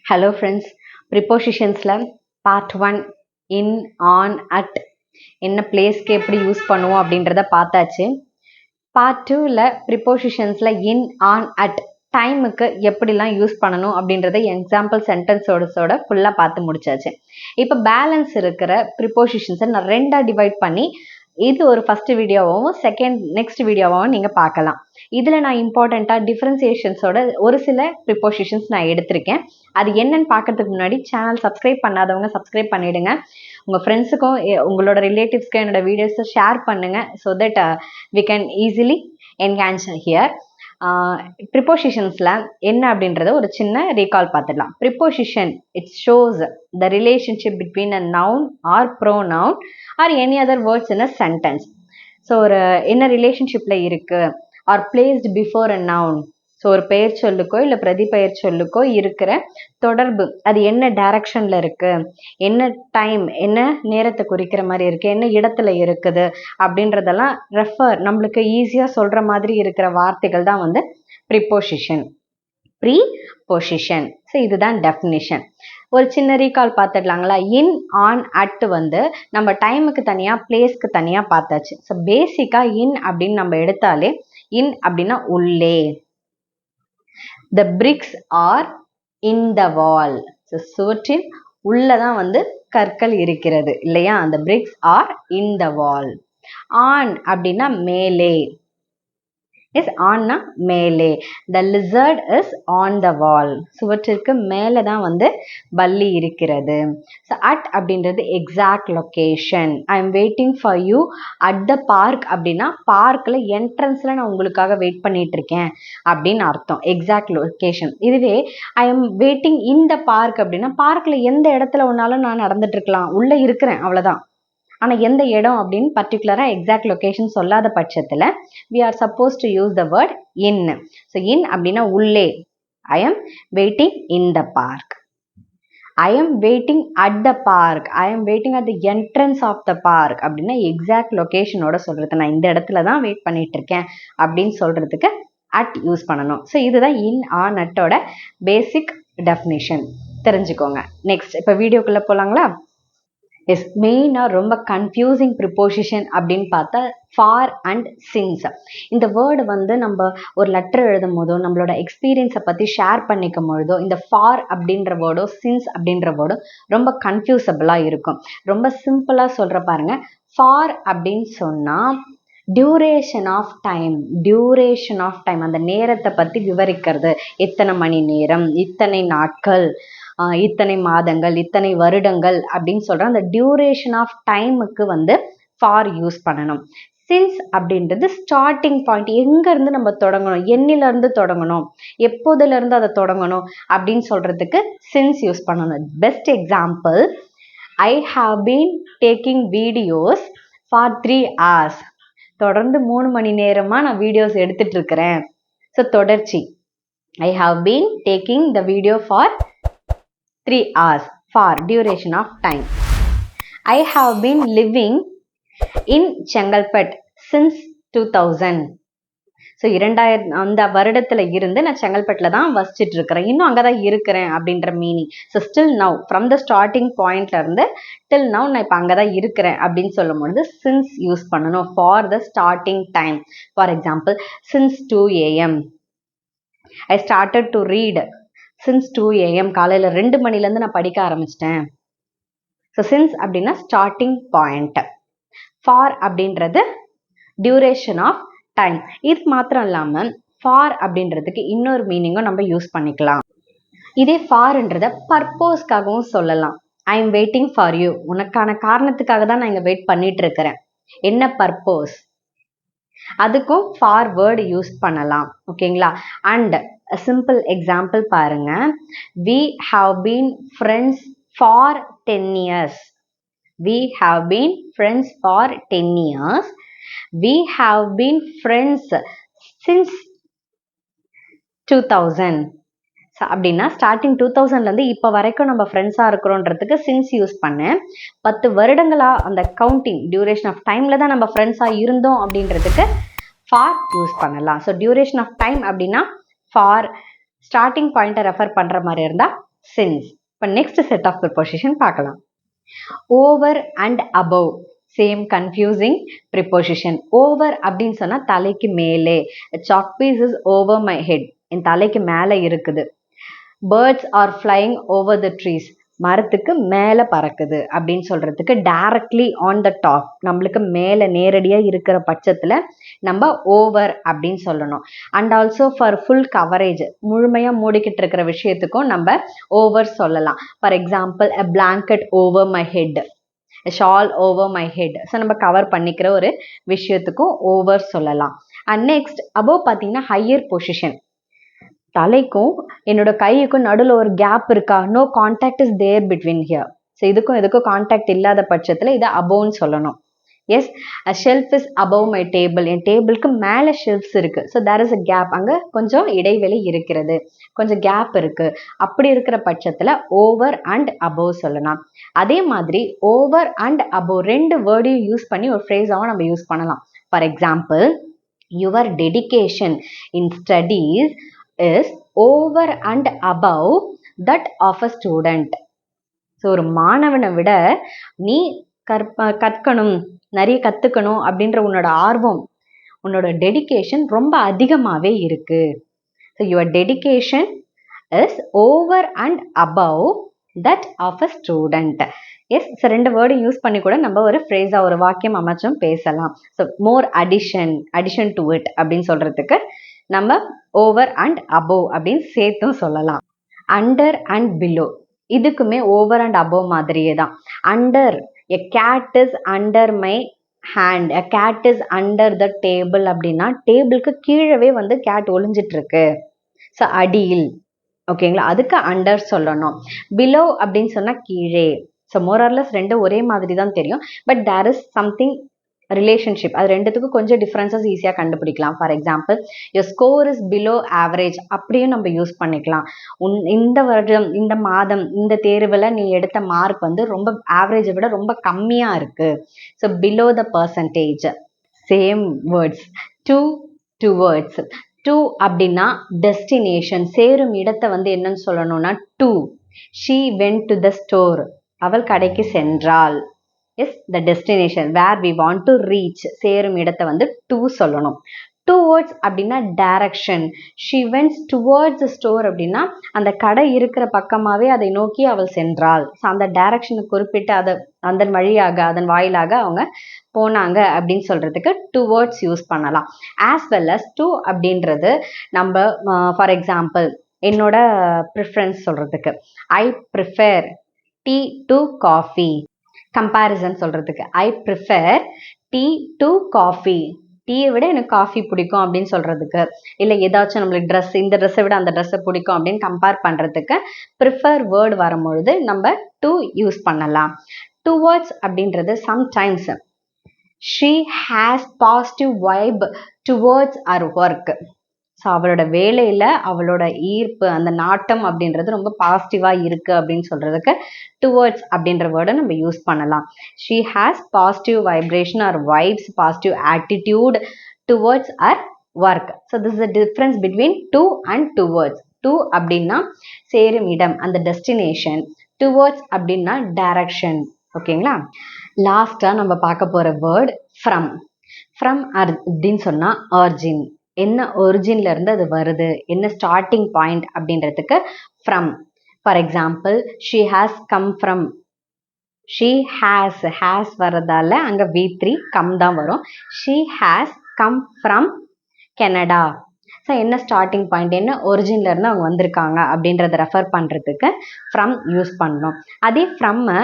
Hello friends, prepositionsல part 1 in, on, at என்ன பிளேஸ்க்கு எப்படி யூஸ் பண்ணுவோம் அப்படின்றத பார்த்தாச்சு. part 2ல prepositionsல in, on, at டைமுக்கு எப்படிலாம் யூஸ் பண்ணணும் அப்படின்றத எக்ஸாம்பிள் சென்டென்ஸோட ஃபுல்லாக பார்த்து முடிச்சாச்சு. இப்போ பேலன்ஸ் இருக்கிற ப்ரிப்போசிஷன்ஸை நான் ரெண்டாக டிவைட் பண்ணி இது ஒரு ஃபர்ஸ்ட் வீடியோவாகவும் நெக்ஸ்ட் வீடியோவாகவும் நீங்கள் பார்க்கலாம். இதில் நான் இம்பார்ட்டண்ட்டாக டிஃப்ரென்சியேஷன்ஸோட ஒரு சில ப்ரிப்போசிஷன்ஸ் நான் எடுத்திருக்கேன். அது என்னன்னு பார்க்கறதுக்கு முன்னாடி சேனல் சப்ஸ்கிரைப் பண்ணாதவங்க சப்ஸ்கிரைப் பண்ணிவிடுங்க. உங்கள் ஃப்ரெண்ட்ஸுக்கும் உங்களோட ரிலேட்டிவ்ஸ்க்கும் என்னோட வீடியோஸை ஷேர் பண்ணுங்கள். So that we can easily enhance here. ப்ரிப்போசிஷன்ஸில் என்ன அப்படின்றத ஒரு சின்ன ரீகால் பார்த்துடலாம். Preposition it shows the relationship between a noun or pronoun or any other words in a sentence. So ஒரு என்ன ரிலேஷன்ஷிப்பில் இருக்குது or placed before a noun. So ஒரு பெயர் சொல்லுக்கோ இல்லை பிரதிபெயர் சொல்லுக்கோ இருக்கிற தொடர்பு அது என்ன டைரக்ஷனில் இருக்குது, என்ன டைம் என்ன நேரத்தை குறிக்கிற மாதிரி இருக்குது, என்ன இடத்துல இருக்குது அப்படின்றதெல்லாம் நம்மளுக்கு ஈஸியாக சொல்கிற மாதிரி இருக்கிற வார்த்தைகள் தான் வந்து ப்ரிப்போசிஷன். ப்ரீபொசிஷன். ஸோ இதுதான் டெஃபினிஷன். ஒரு சின்ன ரீகால் பார்த்துடலாங்களா. இன், ஆன், அட் வந்து நம்ம டைமுக்கு தனியாக பிளேஸ்க்கு தனியாக பார்த்தாச்சு. ஸோ பேசிக்காக இன் அப்படின்னு நம்ம எடுத்தாலே இன் அப்படின்னா உள்ளே. The bricks are in the wall. So சுவற்றில் உள்ளதான் வந்து கற்கள் இருக்கிறது இல்லையா. the bricks are in the wall. On அப்படின்னா மேலே. is ஆன்னா மேலே. the lizard is on the wall. சுவற்றிற்கு மேலே தான் வந்து பல்லி இருக்கிறது. ஸோ at அப்படின்றது exact location. I am waiting for you at the park அப்படின்னா பார்க்கில் என்ட்ரன்ஸில் நான் உங்களுக்காக வெயிட் பண்ணிட்டு இருக்கேன் அப்படின்னு அர்த்தம். Exact location. இதுவே I am waiting in the park அப்படின்னா பார்க்கில் எந்த இடத்துல ஒன்றாலும் நான் நடந்துட்டு இருக்கலாம், உள்ளே இருக்கிறேன் அவ்வளோதான். ஆனால் எந்த இடம் அப்படின்னு பர்டிகுலராக எக்ஸாக்ட் லொக்கேஷன் சொல்லாத பட்சத்தில் we are supposed to use the word in. So in அப்படின்னா உள்ளே. I am waiting in the park. I am waiting at the park. I am waiting at the entrance of the park அப்படின்னா exact லொக்கேஷனோட சொல்கிறது. நான் இந்த இடத்துல தான் wait பண்ணிட்டு இருக்கேன் அப்படின்னு சொல்கிறதுக்கு at யூஸ் பண்ணணும். ஸோ இதுதான் இன், ஆன், அட்டோட பேசிக் டெஃபினிஷன். தெரிஞ்சுக்கோங்க. நெக்ஸ்ட் இப்போ வீடியோக்குள்ளே போகலாங்களா. எஸ், மெயினாக ரொம்ப கன்ஃபியூசிங் ப்ரிப்போசிஷன் அப்படின்னு பார்த்தா ஃபார் அண்ட் சின்ஸ். இந்த வேர்டு வந்து நம்ம ஒரு லெட்டர் எழுதும் போதோ நம்மளோட எக்ஸ்பீரியன்ஸை பற்றி ஷேர் பண்ணிக்கும் பொழுதோ இந்த ஃபார் அப்படின்ற வேர்டோ சின்ஸ் அப்படின்ற வேர்டோ ரொம்ப கன்ஃபியூசபிளாக இருக்கும். ரொம்ப சிம்பிளாக சொல்கிற பாருங்க. ஃபார் அப்படின்னு சொன்னால் டியூரேஷன் ஆஃப் டைம், அந்த நேரத்தை பற்றி விவரிக்கிறது. எத்தனை மணி நேரம், இத்தனை நாட்கள், இத்தனை மாதங்கள், இத்தனை வருடங்கள் அப்படின்னு சொல்கிற அந்த டியூரேஷன் ஆஃப் டைமுக்கு வந்து ஃபார் யூஸ் பண்ணணும். சின்ஸ் அப்படின்றது ஸ்டார்டிங் பாயிண்ட், எங்கேருந்து நம்ம தொடங்கணும், எண்ணிலேருந்து தொடங்கணும், எப்போதுலேருந்து அதை தொடங்கணும் அப்படின்னு சொல்கிறதுக்கு சின்ஸ் யூஸ் பண்ணணும். Best example, I have been taking videos for 3 hours. தொடர்ந்து 3 மணி நேரமாக நான் வீடியோஸ் எடுத்துட்டு இருக்கிறேன். ஸோ தொடர்ச்சி. I have been taking the video for 3 hours. for duration of time. I have been living in Chengalpet since 2000. So 2000 அந்த வருடத்தில் இருந்து நான் செங்கல்பட்டில் தான் வசிச்சுட்டு இருக்கிறேன், இன்னும் அங்கே தான் இருக்கிறேன் அப்படின்ற meaning. So still now, from the starting பாயிண்ட்லேருந்து டில் நவ் நான் இப்போ அங்கே தான் இருக்கிறேன் அப்படின்னு சொல்லும் பொழுது சின்ஸ் யூஸ் பண்ணணும் for the starting time. For example, since 2 AM I started to read. Since 2 AM காலையில் 2 மணிலேருந்து நான் படிக்க ஆரம்பிச்சிட்டேன். ஸோ சின்ஸ் அப்படின்னா ஸ்டார்டிங் பாயிண்ட். ஃபார் அப்படின்றது டியூரேஷன் ஆஃப் டைம். இது மாத்திரம் இல்லாமல் ஃபார் அப்படின்றதுக்கு இன்னொரு மீனிங்கும் நம்ம யூஸ் பண்ணிக்கலாம். இதே ஃபார்ன்றத பர்போஸ்க்காகவும் சொல்லலாம். ஐ எம் வெயிட்டிங் ஃபார் யூ, உனக்கான காரணத்துக்காக தான் நான் இங்கே வெயிட் பண்ணிட்டு இருக்கிறேன். என்ன பர்போஸ், அதுக்கும் ஃபார் வேர்டு யூஸ் பண்ணலாம். ஓகேங்களா. அண்ட் சிம்பிள் எக்ஸாம்பிள் பாருங்க. we have been friends for 10 years. we have been friends for 10 years. we have been friends since 2000. அப்படின்னா ஸ்டார்டிங் 2000லேருந்து இப்போ வரைக்கும் நம்ம ஃப்ரெண்ட்ஸாக இருக்கிறோன்றதுக்கு சின்ஸ் யூஸ் பண்ணேன். 10 வருடங்களாக அந்த கவுண்டிங் டியூரேஷன் ஆஃப் டைமில் தான் நம்ம ஃப்ரெண்ட்ஸாக இருந்தோம் அப்படின்றதுக்கு ஃபார் யூஸ் பண்ணலாம். ஸோ டியூரேஷன் ஆஃப் டைம் அப்படின்னா ஃபார், ஸ்டார்டிங் பாயிண்ட்டை ரெஃபர் பண்ணுற மாதிரி இருந்தால் since. இப்போ next set of preposition பார்க்கலாம். over and above, same confusing preposition. Over அப்படின்னு சொன்னா தலைக்கு மேலே. Chalk piece is over my head, என் தலைக்கு மேலே இருக்குது. Birds are flying over the trees, மரத்துக்கு மேலே பறக்குது அப்படின்னு சொல்றதுக்கு டைரக்ட்லி ஆன் த டாப், நம்மளுக்கு மேலே நேரடியாக இருக்கிற பட்சத்தில் நம்ம ஓவர் அப்படின்னு சொல்லணும். And also for full coverage, முழுமையாக மூடிக்கிட்டு இருக்கிற விஷயத்துக்கும் நம்ம ஓவர் சொல்லலாம். For example a blanket over my head, a shawl over my head. So நம்ம கவர் பண்ணிக்கிற ஒரு விஷயத்துக்கும் ஓவர் சொல்லலாம். அண்ட் நெக்ஸ்ட் அபோவ் பார்த்தீங்கன்னா ஹையர் பொசிஷன். தலைக்கும் என்னோட கைக்கும் நடுவில் ஒரு கேப் இருக்கா, no contact is there between here. So இதுக்கும் கான்டாக்ட் இல்லாத பட்சத்தில் இதை அபோவ்னு சொல்லணும். Yes, a shelf is above my table, என் டேபிளுக்கு மேலே ஷெல்ஃப்ஸ் இருக்குது. So there is a gap, அங்கே கொஞ்சம் இடைவெளி இருக்கிறது, கொஞ்சம் கேப் இருக்குது. அப்படி இருக்கிற பட்சத்தில் ஓவர் அண்ட் அபவ் சொல்லலாம். அதே மாதிரி ஓவர் அண்ட் அபவ் ரெண்டு வேர்டையும் யூஸ் பண்ணி ஒரு ஃப்ரேஸாகவும் நம்ம யூஸ் பண்ணலாம். For example, your dedication in studies is over and above that of a student. So ஒரு மாணவனை விட நீ கற்கணும், நிறைய கற்றுக்கணும் அப்படின்ற உன்னோட ஆர்வம், உன்னோட டெடிகேஷன் ரொம்ப அதிகமாகவே இருக்கு. So your dedication is over and above that of a student. Yes, so ரெண்டு வேர்டு யூஸ் பண்ணி கூட நம்ம ஒரு ஃப்ரேஸாக ஒரு வாக்கியம் அமைச்சும் பேசலாம். So more addition to it அப்படின்னு சொல்கிறதுக்கு நம்ம ஓவர் அண்ட் அபோவ் அப்படின்னு சேர்த்தும் சொல்லலாம். அண்டர் அண்ட் பிலோ, இதுக்குமே ஓவர் அண்ட் அபோவ் மாதிரியே தான். Under, a cat is under my hand, a cat is under the table அப்படின்னா டேபிளுக்கு கீழவே வந்து கேட் ஒளிஞ்சிட்டு இருக்கு. ஸோ அடியில், ஓகேங்களா, அதுக்கு அண்டர் சொல்லணும். பிலோ அப்படின்னு சொன்னா கீழே. ஸோ மோரர்லஸ் ரெண்டும் ஒரே மாதிரி தான் தெரியும், but there is something relationship. அது ரெண்டுத்துக்கும் கொஞ்சம் டிஃப்ரென்சஸ் ஈஸியாக கண்டுபிடிக்கலாம். For example, your score is below average அப்படியும் நம்ம யூஸ் பண்ணிக்கலாம். இந்த வருடம், இந்த மாதம், இந்த தேர்வில் நீ எடுத்த மார்க் வந்து ரொம்ப ஆவரேஜை விட ரொம்ப கம்மியாக இருக்கு. So below the percentage. Same words, towards. To அப்படின்னா டெஸ்டினேஷன், சேரும் இடத்தை வந்து என்னன்னு சொல்லணும்னா to. She went to the store, அவள் கடைக்கு சென்றாள். Yes, the destination where we want to reach, சேரும் இடத்தை வந்து டு சொல்லணும். டுவர்ட்ஸ் அப்படின்னா direction. She went towards the store அப்படின்னா அந்த கடை இருக்கிற பக்கமாகவே அதை நோக்கி அவள் சென்றாள். ஸோ அந்த டைரக்ஷனை குறிப்பிட்டு அதன் வழியாக, அதன் வாயிலாக அவங்க போனாங்க அப்படின்னு சொல்கிறதுக்கு டுவர்ட்ஸ் யூஸ் பண்ணலாம். ஆஸ் வெல் அஸ் டு அப்படின்றது நம்ம ஃபார் எக்ஸாம்பிள் என்னோட ப்ரிஃபரன்ஸ் சொல்கிறதுக்கு I prefer tea to coffee. Comparison சொல்கிறதுக்கு I prefer tea to coffee, டீயை விட எனக்கு காஃபி பிடிக்கும் அப்படின்னு சொல்கிறதுக்கு, இல்லை ஏதாச்சும் நம்மளுக்கு ட்ரெஸ், இந்த ட்ரெஸ்ஸை விட அந்த ட்ரெஸ்ஸை பிடிக்கும் அப்படின்னு கம்பேர் பண்ணுறதுக்கு ப்ரிஃபர் வேர்டு வரும்பொழுது நம்ம டு யூஸ் பண்ணலாம். டுவர்ட்ஸ் அப்படின்றது sometimes she has positive vibe towards our work. So அவளோட வேலையில் அவளோட ஈர்ப்பு, அந்த நாட்டம் அப்படின்றது ரொம்ப பாசிட்டிவாக இருக்குது அப்படின்னு சொல்கிறதுக்கு டுவர்ட்ஸ் அப்படின்ற வேர்டை நம்ம யூஸ் பண்ணலாம். She has positive vibration or vibes, positive attitude towards our work. So this is the difference between to and towards. To அப்படின்னா சேரும் இடம், அந்த டெஸ்டினேஷன். டுவர்ட்ஸ் அப்படின்னா டைரக்ஷன். ஓகேங்களா. லாஸ்ட்டாக நம்ம பார்க்க போகிற வேர்ட் ஃப்ரம். ஃப்ரம் அப்படின்னு சொன்னால் ஆர்ஜின், என்ன ஒரிஜின்ல இருந்து அது வருது, என்ன ஸ்டார்டிங் பாயிண்ட் அப்படின்றதுக்கு from. For example, she has come from. She has வரதால அங்கே V3 கம் தான் வரும். She has come from Canada. So என்ன ஸ்டார்டிங் பாயிண்ட், என்ன ஒரிஜின்ல இருந்து அவங்க வந்திருக்காங்க அப்படின்றத ரெஃபர் பண்ணுறதுக்கு ஃப்ரம் யூஸ் பண்ணணும். அதே ஃப்ரம்மை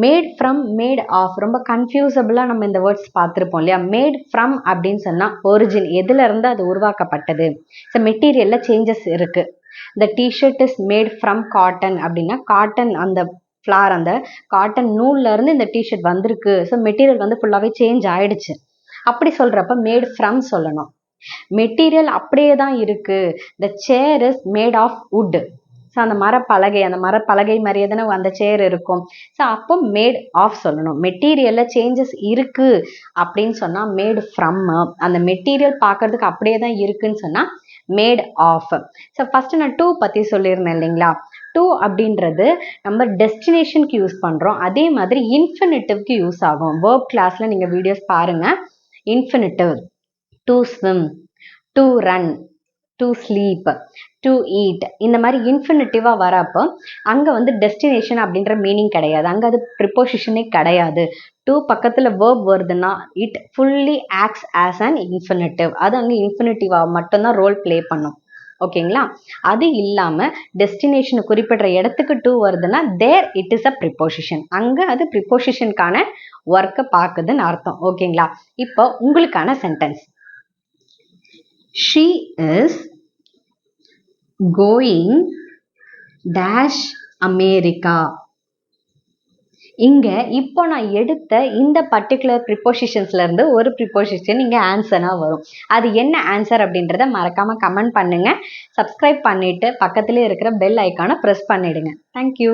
மேட் ஃப்ரம், மேட் ஆஃப், ரொம்ப கன்ஃபியூசபிளாக நம்ம இந்த வேர்ட்ஸ் பார்த்துருப்போம் இல்லையா. மேட் ஃப்ரம் அப்படின்னு சொன்னால் ஒரிஜின், எதுல இருந்து அது உருவாக்கப்பட்டது. ஸோ மெட்டீரியலில் சேஞ்சஸ் இருக்குது. இந்த tshirt is made from cotton அப்படின்னா காட்டன், அந்த ஃப்ளார், அந்த காட்டன் நூல்ல இருந்து இந்த டிஷர்ட் வந்திருக்கு. ஸோ மெட்டீரியல் வந்து ஃபுல்லாகவே சேஞ்ச் ஆயிடுச்சு. அப்படி சொல்கிறப்ப மேட் ஃப்ரம் சொல்லணும். மெட்டீரியல் அப்படியே தான் இருக்கு. The chair is made of wood. So அந்த மரப்பலகை மாதிரியே தானே அந்த சேர் இருக்கும். ஸோ அப்போ மேட் ஆஃப் சொல்லணும். மெட்டீரியலில் சேஞ்சஸ் இருக்கு அப்படின்னு சொன்னால் மேட் ஃப்ரம். அந்த மெட்டீரியல் பார்க்கறதுக்கு அப்படியே தான் இருக்குன்னு சொன்னால் மேட் ஆஃப். ஸோ ஃபர்ஸ்ட் நான் டூ பற்றி சொல்லியிருந்தேன் இல்லைங்களா. டு அப்படின்றது நம்ம டெஸ்டினேஷனுக்கு யூஸ் பண்ணுறோம். அதே மாதிரி இன்ஃபினிட்டிவ்க்கு யூஸ் ஆகும். வேர்ப் கிளாஸில் நீங்கள் வீடியோஸ் பாருங்கள். Infinitive to swim, to run, to sleep, to eat, இந்த மாதிரி இன்ஃபினிட்டிவாக வரப்போ அங்கே வந்து டெஸ்டினேஷன் அப்படின்ற மீனிங் கிடையாது. அங்கே அது ப்ரிப்போசிஷனே கிடையாது. டு பக்கத்தில் வேர்ப் வருதுன்னா it fully acts as an infinitive. அது அங்கே இன்ஃபினிட்டிவாக மட்டும்தான் ரோல் ப்ளே பண்ணும். ஓகேங்களா? அது இல்லாமல் டெஸ்டினேஷனை குறிப்பிடுற இடத்துக்கு டு வருதுன்னா there it is a preposition. அங்கே அது ப்ரிப்போசிஷனுக்கான ஒர்க்கை பார்க்குதுன்னு அர்த்தம். ஓகேங்களா? இப்போ உங்களுக்கான sentence. She is going dash America. இங்க இப்போ நான் எடுத்த இந்த பர்டிகுலர் ப்ரிப்போசிஷன்ஸ்ல இருந்து ஒரு ப்ரிப்போசிஷன் இங்க ஆன்சரா வரும். அது என்ன ஆன்சர் அப்படின்றத மறக்காம கமெண்ட் பண்ணுங்க. சப்ஸ்கிரைப் பண்ணிட்டு பக்கத்துல இருக்கிற பெல் ஐக்கானை பிரஸ் பண்ணிடுங்க. தேங்க்யூ.